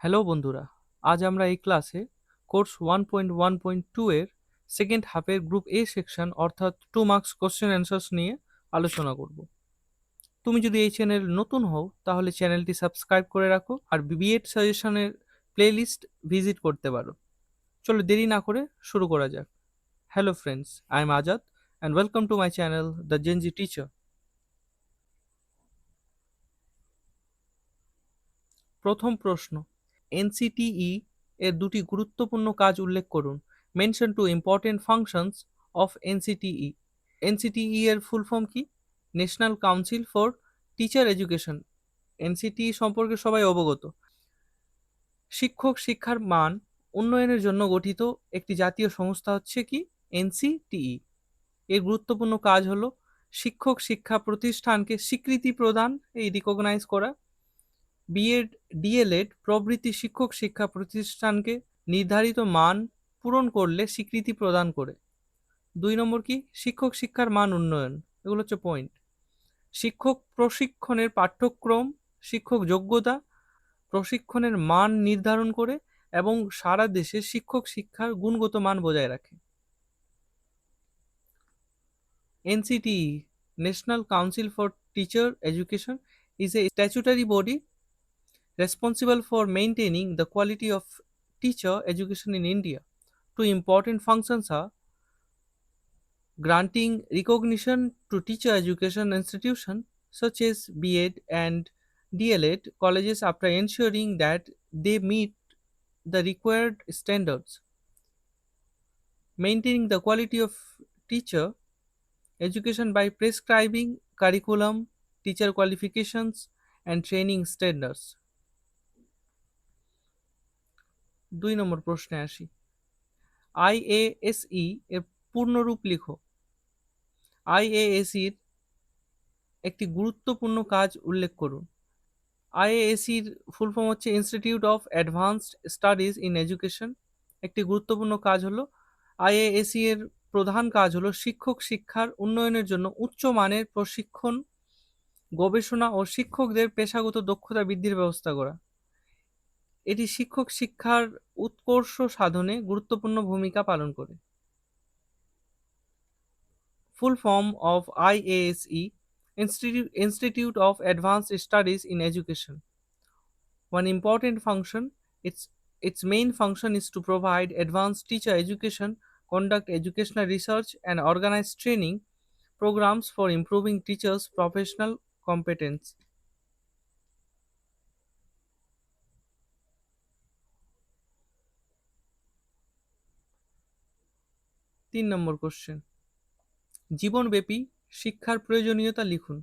Hello বন্ধুরা, আজ আমরা এই ক্লাসে কোর্স 1.1.2 এর সেকেন্ড হাফের গ্রুপ এ সেকশন অর্থাৎ 2 মার্কস কোশ্চেন অ্যান্সার্স নিয়ে আলোচনা করব। তুমি যদি এই চ্যানেল নতুন হও তাহলে চ্যানেলটি সাবস্ক্রাইব করে রাখো আর বিএড সাজেশনের প্লেলিস্ট ভিজিট করতে পারো। চলো দেরি না করে শুরু করা যাক। Hello friends, I am Azad and welcome to my channel the GenZ teacher. প্রথম প্রশ্ন, এনসিটিই এর দুটি গুরুত্বপূর্ণ কাজ উল্লেখ করুন। Mention two important functions of NCTE. NCTE এর ফুল ফর্ম কি? National Council for Teacher Education. NCTE সম্পর্কে সবাই অবগত। শিক্ষক শিক্ষার মান উন্নয়নের জন্য গঠিত একটি জাতীয় সংস্থা হচ্ছে কি? এনসিটিই। এর গুরুত্বপূর্ণ কাজ হলো শিক্ষক শিক্ষা প্রতিষ্ঠানকে স্বীকৃতি প্রদান, এই রিকগনাইজ করা। বিএড, ডিএলএড প্রভৃতি শিক্ষক শিক্ষা প্রতিষ্ঠানকে নির্ধারিত মান পূরণ করলে স্বীকৃতি প্রদান করে। 2 নম্বর কি? শিক্ষক শিক্ষার মান উন্নয়ন। এগুলো হচ্ছে পয়েন্ট। শিক্ষক প্রশিক্ষণের পাঠ্যক্রম, শিক্ষক যোগ্যতা, প্রশিক্ষণের মান নির্ধারণ করে এবং সারা দেশে শিক্ষক শিক্ষার গুণগত মান বজায় রাখে। NCTE, national Council for Teacher education, is a statutory body responsible for maintaining the quality of teacher education in India. Two important functions are granting recognition to teacher education institutions such as B.Ed and DLEd colleges after ensuring that they meet the required standards, maintaining the quality of teacher education by prescribing curriculum, teacher qualifications, and training standards. 2 নম্বর প্রশ্নে আসি। আইএএসই এর পূর্ণরূপ লিখো। আইএএসির একটি গুরুত্বপূর্ণ কাজ উল্লেখ করুন। আইএএসির ফুল ফর্ম হচ্ছে institute of advanced studies in education. একটি গুরুত্বপূর্ণ কাজ হলো আইএএসি এর প্রধান কাজ হলো শিক্ষক শিক্ষার উন্নয়নের জন্য উচ্চমানের প্রশিক্ষণ, গবেষণা ও শিক্ষকদের পেশাগত দক্ষতা বৃদ্ধির ব্যবস্থা করা। এটি শিক্ষক শিক্ষার উৎকর্ষ সাধনে গুরুত্বপূর্ণ ভূমিকা পালন করে। Full form of IASE: Institute of Advanced Studies in Education. One important function, its main function is to provide advanced teacher education, conduct educational research, and organize training programs for improving teachers' professional competence. তিন নম্বর question, জীবনব্যাপী শিক্ষার প্রয়োজনীয়তা লিখুন।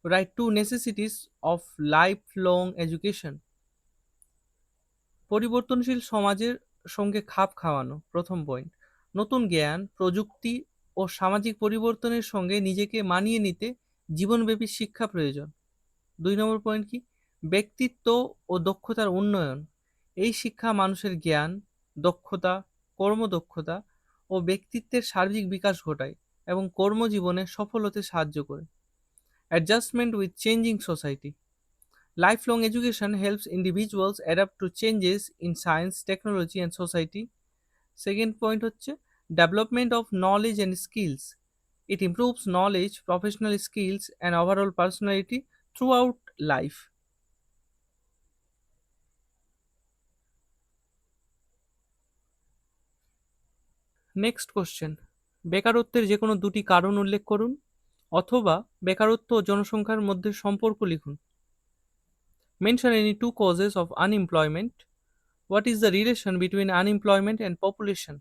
Right two necessities of life long education. পরিবর্তনশীল সমাজের সঙ্গে খাপ খাওয়ানো, প্রথম পয়েন্ট। নতুন জ্ঞান, প্রযুক্তি ও সামাজিক পরিবর্তনের সঙ্গে নিজেকে মানিয়ে নিতে জীবনব্যাপী শিক্ষা প্রয়োজন। 2 নম্বর পয়েন্ট কি? ব্যক্তিত্ব ও দক্ষতার উন্নয়ন। এই শিক্ষা মানুষের জ্ঞান, দক্ষতা, কর্মদক্ষতা ও ব্যক্তিত্বের সার্বিক বিকাশ ঘটায় এবং কর্মজীবনে সফল হতে সাহায্য করে। Adjustment with changing society. Lifelong education helps individuals adapt to changes in science, technology, and society. Second point হচ্ছে development of knowledge and skills. It improves knowledge, professional skills, and overall personality throughout life. Next question, বেকারত্বের যে কোনো দুটি কারণ উল্লেখ করুন অথবা বেকারত্ব ও জনসংখ্যার মধ্যে সম্পর্ক লিখুন। Mention any two causes of unemployment. What is the relation between unemployment and population?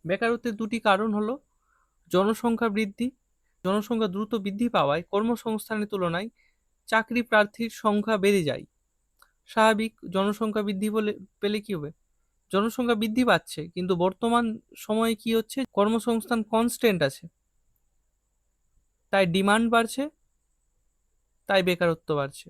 বেকারত্বের দুটি কারণ হলো জনসংখ্যা বৃদ্ধি। জনসংখ্যা দ্রুত বৃদ্ধি পাওয়ায় কর্মসংস্থানের তুলনায় চাকরি প্রার্থীর সংখ্যা বেড়ে যায়। স্বাভাবিক, জনসংখ্যা বৃদ্ধি পেলে কি হবে? জনসংখ্যা বৃদ্ধি পাচ্ছে কিন্তু বর্তমান সময়ে কি হচ্ছে, কর্মসংস্থান কনস্ট্যান্ট আছে, তাই ডিমান্ড বাড়ছে, তাই বেকারত্ব বাড়ছে।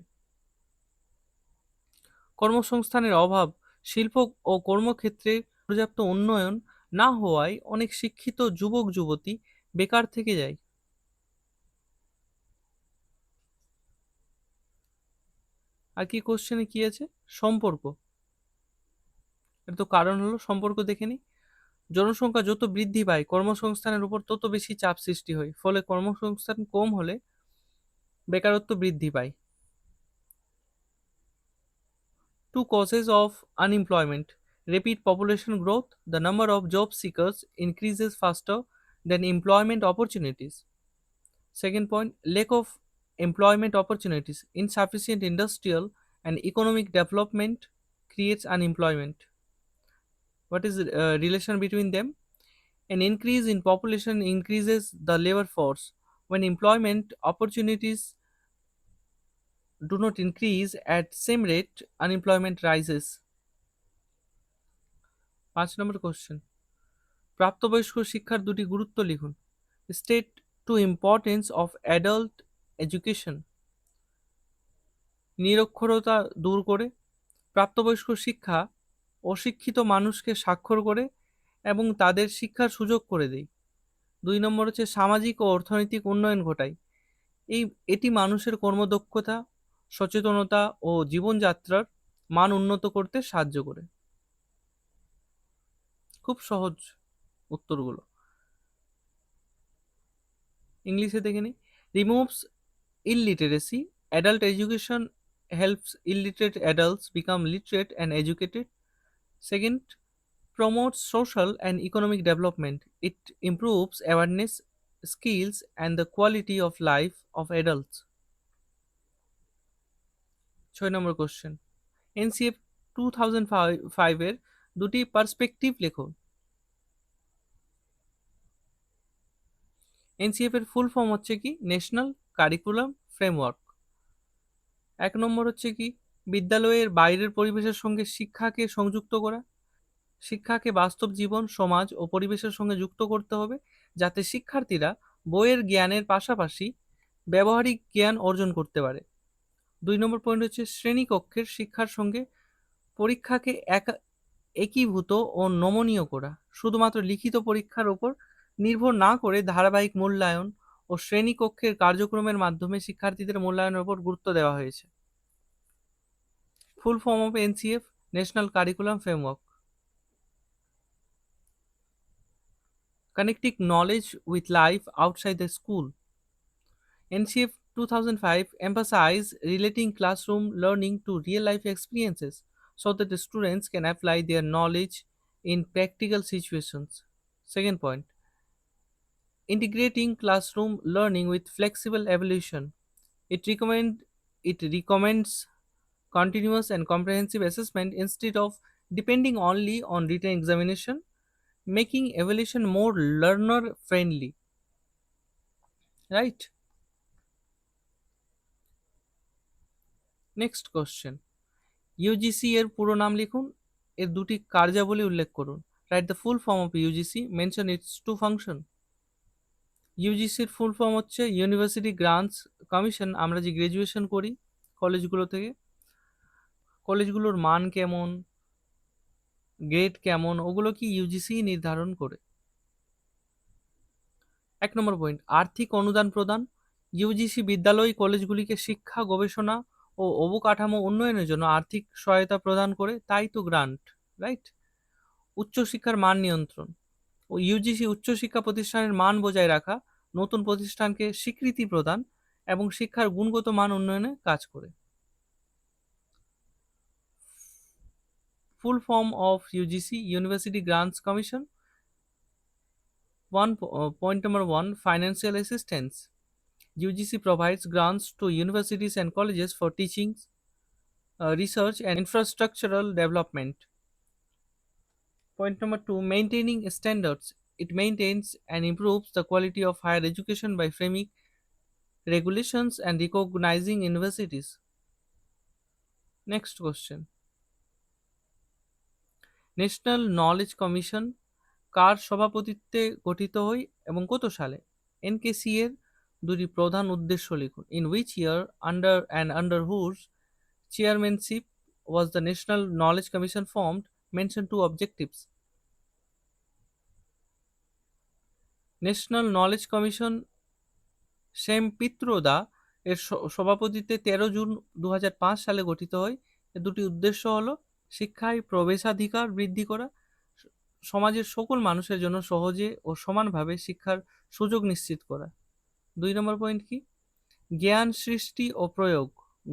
কর্মসংস্থানের অভাব, শিল্প ও কর্মক্ষেত্রে পর্যাপ্ত উন্নয়ন না হওয়ায় অনেক শিক্ষিত যুবক যুবতী বেকার থেকে যায়। আর কি কোশ্চেনে কি আছে? সম্পর্ক। এর তো কারণ হলো সম্পর্ক দেখে নিই। জনসংখ্যা যত বৃদ্ধি পায় কর্মসংস্থানের উপর তত বেশি চাপ সৃষ্টি হয়, ফলে কর্মসংস্থান কম হলে বেকারত্ব বৃদ্ধি পায়। Two causes of unemployment: rapid population growth, the number of job seekers increases faster than employment opportunities. Second point, lack of employment opportunities, insufficient industrial and economic development creates unemployment. What is the relation between them? An increase in population increases the labor force. When employment opportunities do not increase at same rate, unemployment rises. 5 number question, প্রাপ্তবয়স্ক শিক্ষার দুটি গুরুত্ব লিখুন। State two importance of adult education. নিরক্ষরতা দূর করে। প্রাপ্তবয়স্ক শিক্ষা অশিক্ষিত মানুষকে সাক্ষর করে এবং তাদের শিক্ষার সুযোগ করে দেয়। 2 নম্বর হচ্ছে সামাজিক ও অর্থনৈতিক উন্নয়ন ঘটায়। এটি মানুষের কর্মদক্ষতা, সচেতনতা ও জীবনযাত্রার মান উন্নত করতে সাহায্য করে। খুব সহজ উত্তরগুলো। ইংলিশে দেখে নিই। Removes illiteracy. Adult education helps illiterate adults become literate and educated. Second, promotes social and economic development. It improves awareness, skills, and the quality of life of adults. 6 number question, NCF 2005 এর দুটি perspective লেখো। NCF এর full form হচ্ছে কি? National curriculum framework. 1 নম্বর হচ্ছে কি? বিদ্যালয়ের বাইরের পরিবেশের সঙ্গে শিক্ষাকে সংযুক্ত করা। শিক্ষাকে বাস্তব জীবন, সমাজ ও পরিবেশের সঙ্গে যুক্ত করতে হবে, যাতে শিক্ষার্থীরা বইয়ের জ্ঞানের পাশাপাশি ব্যবহারিক জ্ঞান অর্জন করতে পারে। 2 নম্বর পয়েন্ট হচ্ছে শ্রেণীকক্ষের শিক্ষার সঙ্গে পরীক্ষাকে একীভূত ও নমনীয় করা। শুধুমাত্র লিখিত পরীক্ষার উপর নির্ভর না করে ধারাবাহিক মূল্যায়ন ও শ্রেণীকক্ষের কার্যক্রমের মাধ্যমে শিক্ষার্থীদের মূল্যায়নের উপর গুরুত্ব দেওয়া হয়েছে। ফুল form of NCF, national curriculum framework. Connecting knowledge with life outside the school. NCF 2005 emphasized relating classroom learning to real life experiences so that the students can apply their knowledge in practical situations. Second point, integrating classroom learning with flexible evaluation. It recommends continuous and comprehensive assessment instead of depending only on written examination, making evaluation more learner friendly. Right? Next question, UGC এর পুরো নাম লিখুন, এর দুটি কার্যাবলী উল্লেখ করুন। Write the full form of UGC, mention its two function. ইউজিসির ফুল ফর্ম হচ্ছে ইউনিভার্সিটি গ্রান্টস কমিশন। আমরা যে গ্রাজুয়েশন করি কলেজগুলো থেকে, কলেজগুলোর মান কেমন, গ্রেড কেমন, ওগুলো কি ইউজিসি নির্ধারণ করে। 1 নম্বর পয়েন্ট, আর্থিক অনুদান প্রদান। ইউজিসি বিদ্যালয় কলেজগুলিকে শিক্ষা, গবেষণা ও অবকাঠামো উন্নয়নের জন্য আর্থিক সহায়তা প্রদান করে, তাই তো গ্রান্ট। রাইট? উচ্চশিক্ষার মান নিয়ন্ত্রণ। ও ইউজিসি উচ্চশিক্ষা প্রতিষ্ঠানের মান বজায় রাখা, নতুন প্রতিষ্ঠানকে স্বীকৃতি প্রদান এবং শিক্ষার গুণগত মান উন্নয়নে কাজ করে। ফুল form of UGC, university grants commission. Point number 1, financial assistance. UGC provides grants to universities and colleges for teaching, research, and infrastructural development. Point number 2, maintaining standards. It maintains and improves the quality of higher education by framing regulations and recognizing universities. Next question. National knowledge commission কার সভাপতিত্বে গঠিত হয় এবং কত সালে? NKC এর দুটি প্রধান উদ্দেশ্য লিখুন। In which year, under whose chairmanship was the National Knowledge Commission formed? Mention two objectives. National knowledge commission Sam Pitroda এর সভাপতিত্বে 13 জুন 2005 সালে গঠিত হয়। এর দুটি উদ্দেশ্য হলো শিক্ষায় প্রবেশাধিকার বৃদ্ধি করা, সমাজের সকল মানুষের জন্য সহজে ও সমানভাবে শিক্ষার সুযোগ নিশ্চিত করা। 2 নম্বর পয়েন্ট কি? জ্ঞান সৃষ্টি ও প্রয়োগ,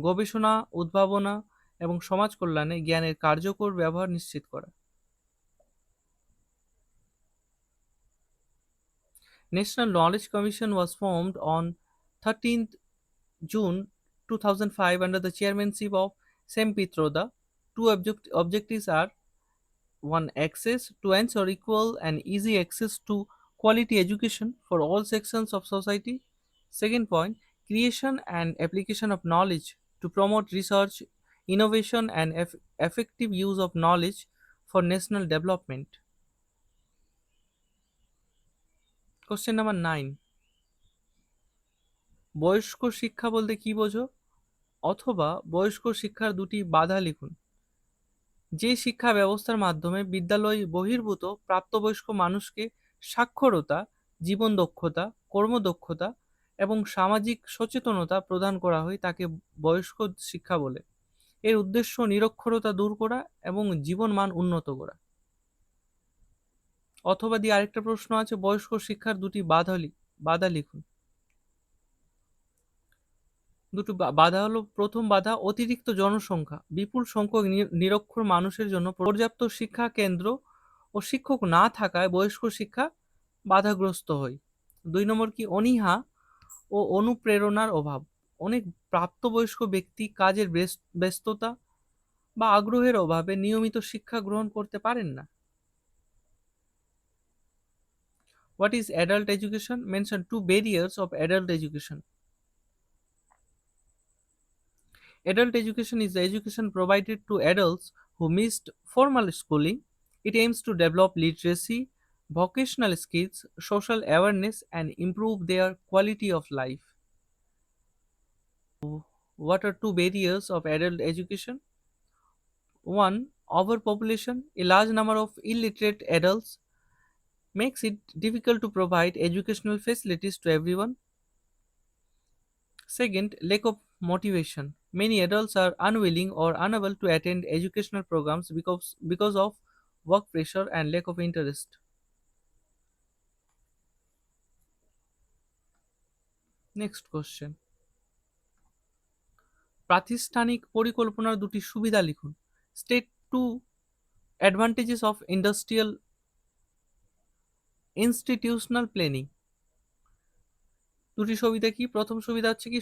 গবেষণা, উদ্ভাবনা এবং সমাজ কল্যাণে জ্ঞানের কার্যকর ব্যবহার নিশ্চিত করা। National Knowledge Commission was formed on 13th June 2005 under the chairmanship of Sem Pitroda. Two objectives are: one, access to ensure equal and easy access to quality education for all sections of society. Second point, creation and application of knowledge to promote research, innovation, and effective use of knowledge for national development. Question number 9. বয়স্ক শিক্ষা বলতে কি বোঝো? অথবা বয়স্ক শিক্ষার দুটি বাধা লিখুন। যে শিক্ষা ব্যবস্থার মাধ্যমে বিদ্যালয় বহির্ভূত প্রাপ্তবয়স্ক মানুষকে সাক্ষরতা, জীবন দক্ষতা, কর্মদক্ষতা এবং সামাজিক সচেতনতা প্রদান করা হয় তাকে বয়স্ক শিক্ষা বলে। এর উদ্দেশ্য নিরক্ষরতা দূর করা এবং জীবনমান উন্নত করা। অথবা দিয়ে আরেকটা প্রশ্ন আছে, বয়স্ক শিক্ষার দুটি বাধা লিখুন। দুটো বাধা হলো, প্রথম বাধা অতিরিক্ত জনসংখ্যা, বিপুল সংখ্যক নিরক্ষর মানুষের জন্য পর্যাপ্ত শিক্ষা কেন্দ্র ও শিক্ষক না থাকায় বয়স্ক শিক্ষা বাধাগ্রস্ত হয়। 2 নম্বর কি? অনীহা ও অনুপ্রেরণার অভাব, অনেক প্রাপ্তবয়স্ক ব্যক্তি কাজের ব্যস্ততা বা আগ্রহের অভাবে নিয়মিত শিক্ষা গ্রহণ করতে পারেন না। What is adult education? Mention 2 barriers of adult education. Adult education is the education provided to adults who missed formal schooling. It aims to develop literacy, vocational skills, social awareness, and improve their quality of life. What are 2 barriers of adult education? 1. Overpopulation. A large number of illiterate adults makes it difficult to provide educational facilities to everyone. Second, lack of motivation. Many adults are unwilling or unable to attend educational programs because of work pressure and lack of interest. Next question. প্রাতিষ্ঠানিক পরিকল্পনার দুটি সুবিধা লিখুন। State 2 advantages of institutional planning. দুটি সুবিধা কি? প্রথম সুবিধা হচ্ছে কি,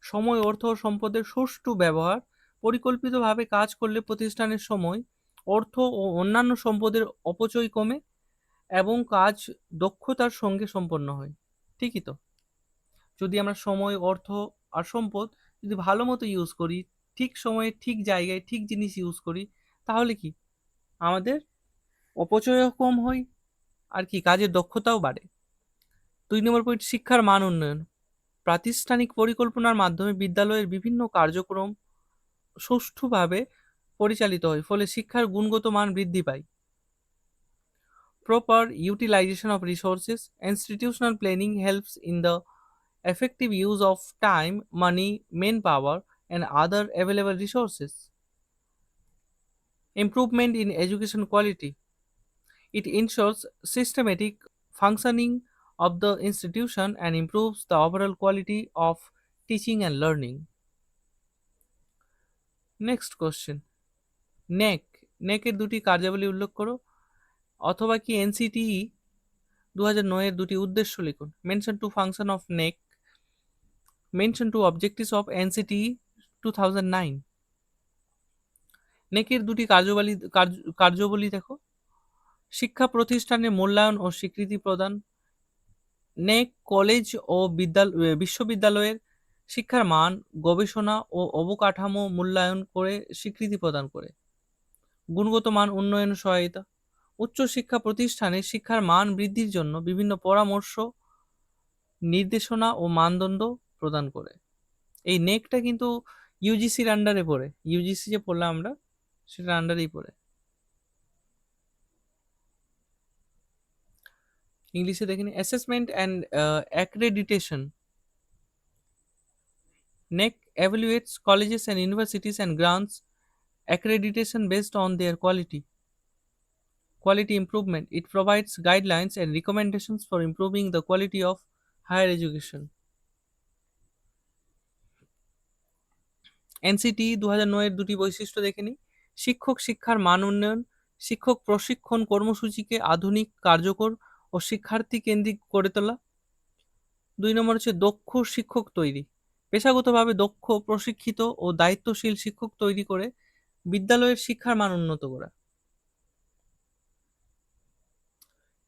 সময়, অর্থ ও সম্পদের সুষ্ঠু ব্যবহার। পরিকল্পিতভাবে কাজ করলে প্রতিষ্ঠানের সময়, অর্থ ও অন্যান্য সম্পদের অপচয় কমে এবং কাজ দক্ষতার সঙ্গে সম্পন্ন হয়। ঠিকই তো? যদি আমরা সময়, অর্থ আর সম্পদ যদি ভালো মতো ইউজ করি, ঠিক সময়ে ঠিক জায়গায় ঠিক জিনিস ইউজ করি, তাহলে কি আমাদের অপচয়ও কম হয় আর কি কাজের দক্ষতাও বাড়ে। 2 নম্বর পয়েন্ট, শিক্ষার মান উন্নয়ন। প্রাতিষ্ঠানিক পরিকল্পনার মাধ্যমে বিদ্যালয়ের বিভিন্ন কার্যক্রম সুষ্ঠুভাবে পরিচালিত হয়, ফলে শিক্ষার গুণগত মান বৃদ্ধি পায়। Proper utilization of resources. Institutional planning helps in the effective use of time, money, manpower, and other available resources. Improvement in education quality. It ensures systematic functioning of the institution and improves the overall quality of teaching and learning. Next question. NEC. NEC এর দুটি কার্যাবলী উল্লেখ করো। অথবা কি NCTE 2009 এর দুটি উদ্দেশ্য লিখুন। Mention 2 function of NEC. Mention 2 objectives of NCTE 2009. NEC এর দুটি কার্যাবলী দেখো। শিক্ষা প্রতিষ্ঠানের মূল্যায়ন ও স্বীকৃতি প্রদান। NEC কলেজ ও বিশ্ববিদ্যালয়ের শিক্ষার মান, গবেষণা ও অবকাঠামো মূল্যায়ন করে স্বীকৃতি প্রদান করে। গুণগত মান উন্নয়ন সহায়তা। উচ্চশিক্ষা প্রতিষ্ঠানে শিক্ষার মান বৃদ্ধির জন্য বিভিন্ন পরামর্শ, নির্দেশনা ও মানদণ্ড প্রদান করে। এই নেকটা কিন্তু ইউজিসির আন্ডারে পড়ে। ইউজিসি যে পড়লাম আমরা, সেটার আন্ডারেই পড়ে। ইংলিশে দেখিনি। Assessment and accreditation. NEC evaluates colleges and universities and grants accreditation based on their quality improvement. It provides guidelines and recommendations for improving the quality of higher education. NCT 2009 এর দুটি বৈশিষ্ট্য দেখে নিই। শিক্ষক শিক্ষার মান উন্নয়ন, শিক্ষক প্রশিক্ষণ কর্মসূচিকে আধুনিক, কার্যকর ও শিক্ষার্থী কেন্দ্রিক করে তোলা। 2 নম্বর হচ্ছে দক্ষ শিক্ষক তৈরি, পেশাগতভাবে দক্ষ, প্রশিক্ষিত ও দায়িত্বশীল শিক্ষক তৈরি করে বিদ্যালয়ের শিক্ষার মান উন্নত করা।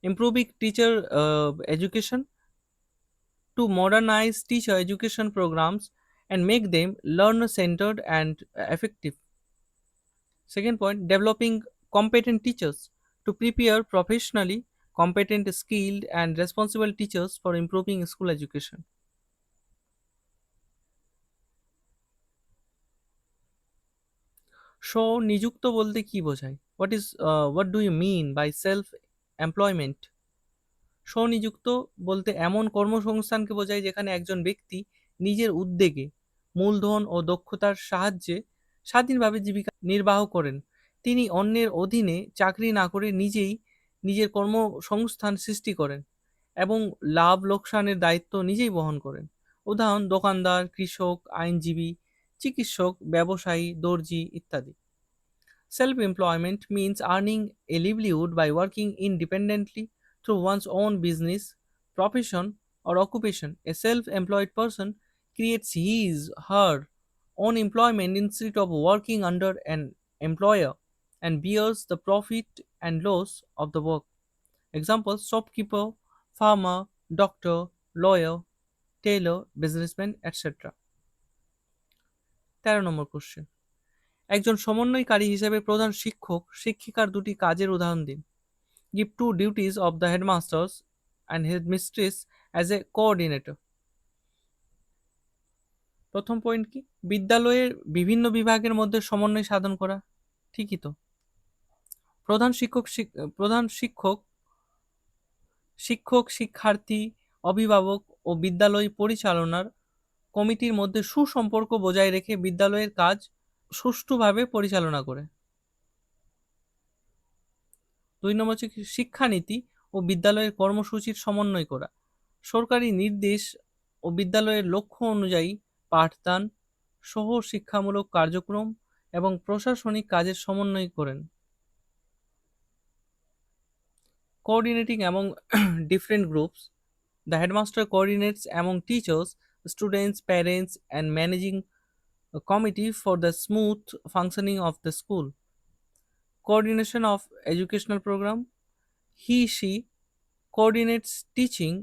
Improving teacher education, to modernize teacher education programs and make them learner centered and effective. Second point, developing competent teachers, to prepare professionally competent, skilled, and responsible teachers for improving school education. স্ব-নিযুক্ত বলতে কি বোঝায়? What do you mean by self employment? স্ব-নিযুক্ত বলতে এমন কর্মসংস্থানকে বোঝায় যেখানে একজন ব্যক্তি নিজের উদ্যোগে, মূলধন ও দক্ষতার সাহায্যে স্বাধীনভাবে জীবিকা নির্বাহ করেন। তিনি অন্যের অধীনে চাকরি না করে নিজেই নিজের কর্মসংস্থান সৃষ্টি করেন এবং লাভ লোকসানের দায়িত্ব নিজেই বহন করেন। উদাহরণ: দোকানদার, কৃষক, আইনজীবী, চিকিৎসক, ব্যবসায়ী, দর্জি ইত্যাদি। Self-employment means earning a livelihood by working independently through one's own business, profession, or occupation. A self-employed person creates her own employment instead of working under an employer and bears the profit and loss of the work. Examples: shopkeeper, farmer, doctor, lawyer, tailor, businessman, etc. 13 number question, একজন সমন্বয়কারী হিসেবে প্রধান শিক্ষক শিক্ষিকার দুটি কাজের উদাহরণ দিন। Give 2 duties of the headmasters and headmistress as a coordinator. প্রথম পয়েন্ট কি? বিদ্যালয়ের বিভিন্ন বিভাগের মধ্যে সমন্বয় সাধন করা। ঠিকই তো। প্রধান শিক্ষক শিক্ষার্থী, অভিভাবক ও বিদ্যালয় পরিচালনার কমিটির মধ্যে সুসম্পর্ক বজায় রেখে বিদ্যালয়ের কাজ সুষ্ঠুভাবে পরিচালনা করে। 2 নম্বর হচ্ছে শিক্ষানীতি ও বিদ্যালয়ের কর্মসূচির সমন্বয় করা। সরকারি নির্দেশ ও বিদ্যালয়ের লক্ষ্য অনুযায়ী পাঠদান, সহ শিক্ষামূলক কার্যক্রম এবং প্রশাসনিক কাজের সমন্বয় করেন। Coordinating among different groups. The headmaster coordinates among teachers, students, parents, and managing a committee for the smooth functioning of the school. Coordination of educational program. She coordinates teaching,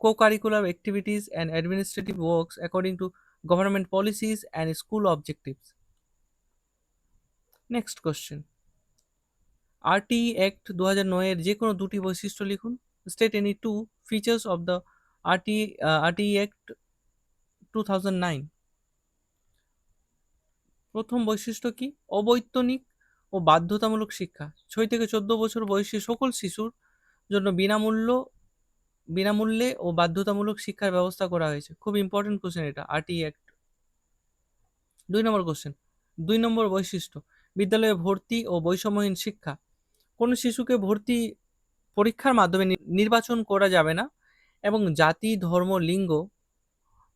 co-curricular activities, and administrative works according to government policies and school objectives. Next question. RTE Act 2009 এর যে কোনো দুটি বৈশিষ্ট্য লিখুন। State any two features of the RTE Act 2009. প্রথম বৈশিষ্ট্য কি? অবৈতনিক ও বাধ্যতামূলক শিক্ষা। 6 থেকে 14 বছর বয়সী সকল শিশুর জন্য বিনামূল্যে ও বাধ্যতামূলক শিক্ষার ব্যবস্থা করা হয়েছে। খুব ইম্পর্টেন্ট কোশ্চেন এটা, RTE Act। 2 নম্বর কোশ্চেন, 2 নম্বর বৈশিষ্ট্য, বিদ্যালয়ে ভর্তি ও বৈষম্যহীন শিক্ষা। কোনো শিশুকে ভর্তি পরীক্ষার মাধ্যমে নির্বাচন করা যাবে না এবং জাতি, ধর্ম, লিঙ্গ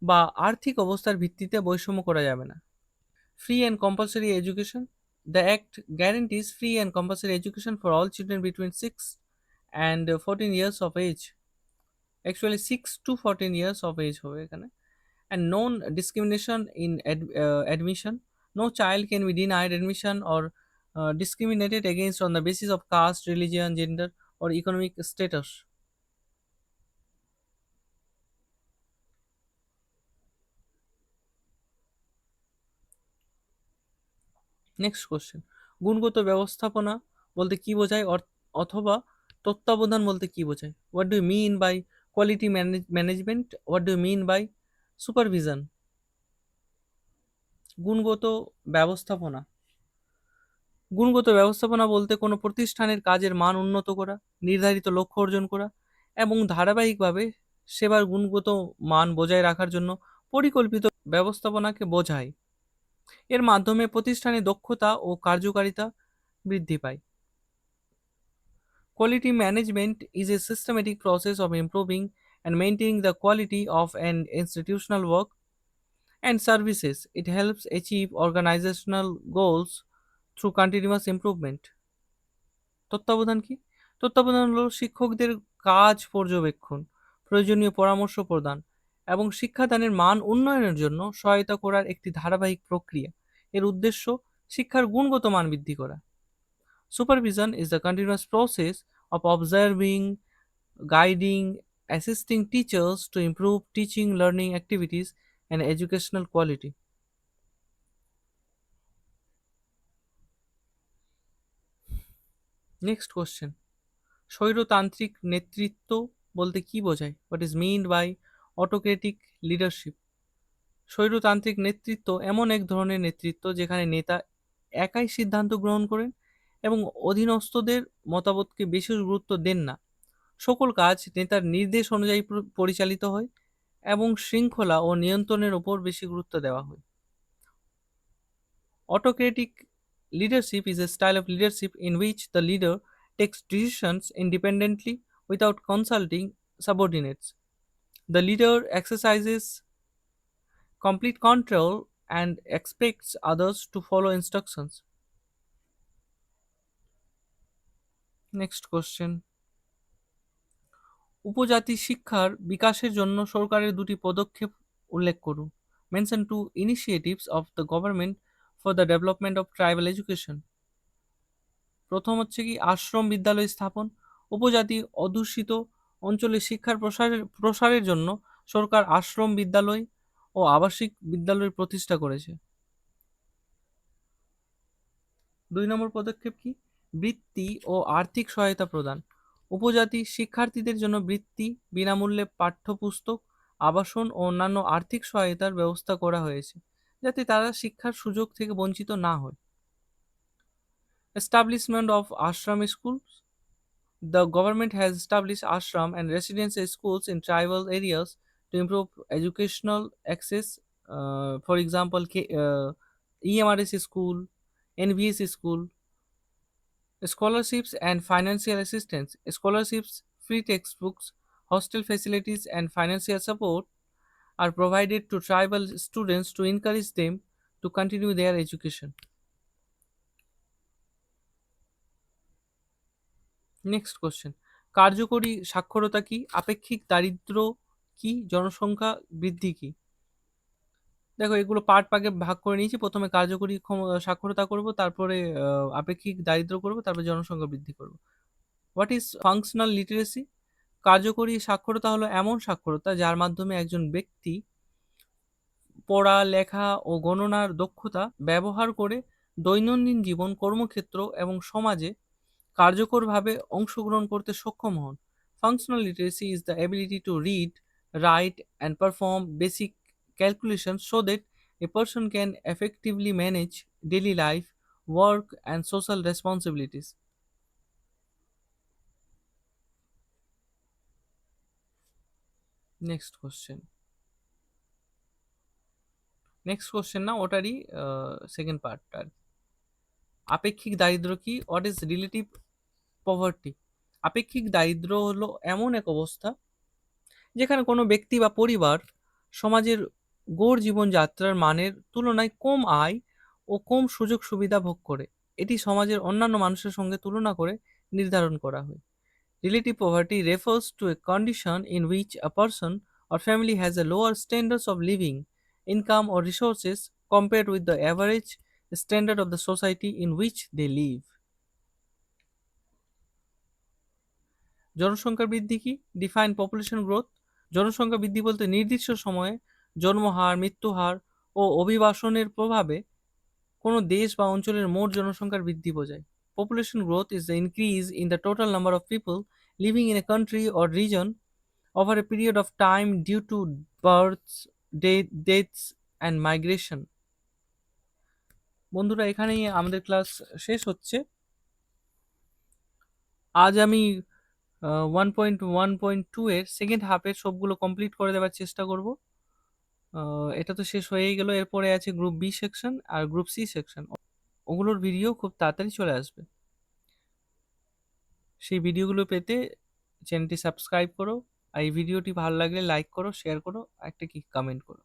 বা আর্থিক অবস্থার ভিত্তিতে বৈষম্য করা যাবে না। Free and compulsory education. The act guarantees free and compulsory education for all children between 6 and 14 years of age. Actually 6 to 14 years of age হবে এখানে। And non discrimination in admission. No child can be denied admission or discriminated against on the basis of caste, religion, gender, or economic status. Next question, গুণগত ব্যবস্থাপনা বলতে কি বোঝায় অথবা তত্ত্বাবধান বলতে কি বোঝায়? What do you mean by quality management? What do you mean by supervision? গুণগত ব্যবস্থাপনা বলতে কোনো প্রতিষ্ঠানের কাজের মান উন্নত করা, নির্ধারিত লক্ষ্য অর্জন করা এবং ধারাবাহিকভাবে সেবার গুণগত মান বজায় রাখার জন্য পরিকল্পিত ব্যবস্থাপনাকে বোঝায়। এর মাধ্যমে প্রতিষ্ঠানে দক্ষতা ও কার্যকারিতা বৃদ্ধি পায়। Quality management is a systematic process of improving and maintaining the quality of an institutional work and services. It helps achieve organizational goals through continuous improvement. তত্ত্বাবধান কি? তত্ত্বাবধান হলো শিক্ষকদের কাজ পর্যবেক্ষণ, প্রয়োজনীয় পরামর্শ প্রদান এবং শিক্ষাদানের মান উন্নয়নের জন্য সহায়তা করার একটি ধারাবাহিক প্রক্রিয়া। এর উদ্দেশ্য শিক্ষার গুণগত মান বৃদ্ধি করা। Supervision is the continuous process of observing, guiding, assisting teachers to improve teaching, learning activities, and educational quality. Next question. স্বৈরতান্ত্রিক নেতৃত্ব বলতে কি বোঝায়? What is meant by autocratic leadership? স্বৈরতান্ত্রিক নেতৃত্ব এমন এক ধরনের নেতৃত্ব যেখানে নেতা একাই সিদ্ধান্ত গ্রহণ করেন এবং অধীনস্থদের মতামতকে বিশেষ গুরুত্ব দেন না। সকল কাজ নেতার নির্দেশ অনুযায়ী পরিচালিত হয় এবং শৃঙ্খলা ও নিয়ন্ত্রণের উপর বেশি গুরুত্ব দেওয়া হয়। Autocratic leadership is a style of leadership in which the leader takes decisions independently without consulting subordinates. The leader exercises complete control and expects others to follow instructions. Next question. উপজাতি শিক্ষার বিকাশের জন্য সরকারের দুটি পদক্ষেপ উল্লেখ করুন। Mention two initiatives of the government for the development of tribal education. প্রথম হচ্ছে কি আশ্রম বিদ্যালয় স্থাপন। উপজাতি অধ্যুষিত অঞ্চলে শিক্ষার প্রসারের জন্য সরকার আশ্রম বিদ্যালয় ও আবাসিক বিদ্যালয় প্রতিষ্ঠা করেছে। 2 নম্বর পদক্ষেপ কি বৃত্তি ও আর্থিক সহায়তা প্রদান। উপজাতি শিক্ষার্থীদের জন্য বৃত্তি, বিনামূল্যে পাঠ্যপুস্তক, আবাসন ও অন্যান্য আর্থিক সহায়তার ব্যবস্থা করা হয়েছে যাতে তারা শিক্ষার সুযোগ থেকে বঞ্চিত না হয়। Establishment of ashram schools. The government has established ashram and residential schools in tribal areas to improve educational access. For example, EMRS school, NVS school. Scholarships and financial assistance. Scholarships, free textbooks, hostel facilities, and financial support are provided to tribal students to encourage them to continue their education. Next question. কার্যকরী সাক্ষরতা কি? আপেক্ষিক দারিদ্র্য কি? জনসংখ্যা বৃদ্ধি কি? দেখো এগুলো পার্ট ভাগে ভাগ করে নিয়েছি। প্রথমে কার্যকরী সাক্ষরতা করব, তারপরে আপেক্ষিক দারিদ্র্য করব, তারপরে জনসংখ্যা বৃদ্ধি করব। What is functional literacy? কার্যকরী সাক্ষরতা হলো এমন সাক্ষরতা যার মাধ্যমে একজন ব্যক্তি পড়া, লেখা ও গণনার দক্ষতা ব্যবহার করে দৈনন্দিন জীবন, কর্মক্ষেত্র এবং সমাজে কার্যকরভাবে অংশগ্রহণ করতে সক্ষম হন। Functional literacy is the ability to read, right and perform basic calculation so that a person can effectively manage daily life, work and social responsibilities. Next question. Next question না, ওটারই সেকেন্ড পার্টটা। আপেক্ষিক দারিদ্র্য কি? What is relative poverty? আপেক্ষিক দারিদ্র্য হলো এমন এক অবস্থা যেখানে কোনো ব্যক্তি বা পরিবার সমাজের গড় জীবনযাত্রার মানের তুলনায় কম আয় ও কম সুযোগ সুবিধা ভোগ করে। এটি সমাজের অন্যান্য মানুষের সঙ্গে তুলনা করে নির্ধারণ করা হয়। Relative poverty refers to a condition in which a person or family has a lower standards of living, income or resources compared with the average standard of the society in which they live. জনসংখ্যা বৃদ্ধি কি? Define population growth. জনসংখ্যা বৃদ্ধি বলতে নির্দিষ্ট সময়ে জন্মহার, মৃত্যুহার ও অভিবাসনের প্রভাবে কোনো দেশ বা অঞ্চলের মোট জনসংখ্যার বৃদ্ধি বোঝায়। Population growth is the increase in the total number of people living in a country or region over a period of time due to births, deaths and migration. বন্ধুরা, এখানেই আমাদের ক্লাস শেষ হচ্ছে। আজ আমি 1.1.2 এর সেকেন্ড হাফের সবগুলো কমপ্লিট করে দেওয়ার চেষ্টা করব। এটা তো শেষ হয়েই গেল, এরপরে আছে গ্রুপ বি সেকশন আর গ্রুপ সি সেকশন। ওগুলোর ভিডিও খুব তাড়াতাড়ি চলে আসবে। সেই ভিডিওগুলো পেতে চ্যানেলটি সাবস্ক্রাইব করো, আর এই ভিডিওটি ভালো লাগলে লাইক করো, শেয়ার করো, আর একটা কি কমেন্ট করো।